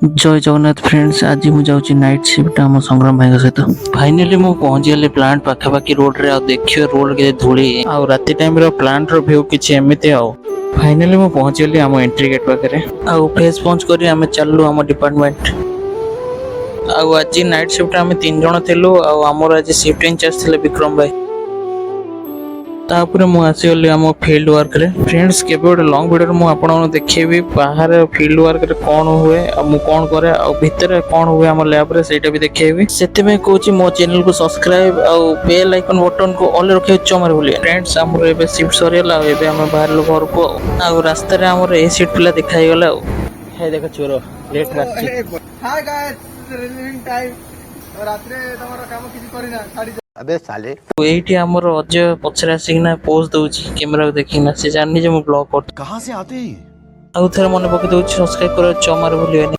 जय जगन्नाथ फ्रेंड्स। आज मुझे जाऊँगी नाइट शिफ्ट आम संग्राम भाई सहित। फाइनाली मु पहुँचीगली प्लांट पाखापाखि रोड रे। देखिए रोड के धूली आउ राति टाइम प्लांट रो व्यू किछि एमिति आउ। फाइनाली मु पहुँचीगली आम एंट्री गेट पाखे आउ फेस पहुँच करी आम चलू आम डिपार्टमेंट। आउ आज नाइट शिफ्ट आम 3 जण थिलु आउ आमर आज शिफ्ट इंचार्ज थिले विक्रम भाई। तापर मु आसीगली आम फील्ड वर्क रे। फ्रेंड्स केबे गोटे लॉन्ग वीडियो मु आपन देखेबी बाहर फील्ड वर्क रे कोन हुए आ मु कोन करे आ भीतर कोन हुए आम लैब रे सेटा भी देखेबी। सेते में कहूची मो चैनल को सब्सक्राइब आ बेल आइकन बटन को ऑल रखे चमर बोली। फ्रेंड्स हमर एबे शिफ्ट सरियला एबे हम बाहर लो घर को आ रास्ता रे हमर ए सीट पिला दिखाई गला। हे देखो चोरो लेट रास्ती। हाय गाइस रिलीविंग टाइम रात्रे तमरो काम किछि करिना साडी अबे साले एठी हमर अजय पछरा सिग्ना पोज दउची कैमरा को देखिना से जानि जे मु ब्लॉग कर कहां से आते हैं? आउ थरे मन पके दउची सब्सक्राइब कर चमर बोलियो।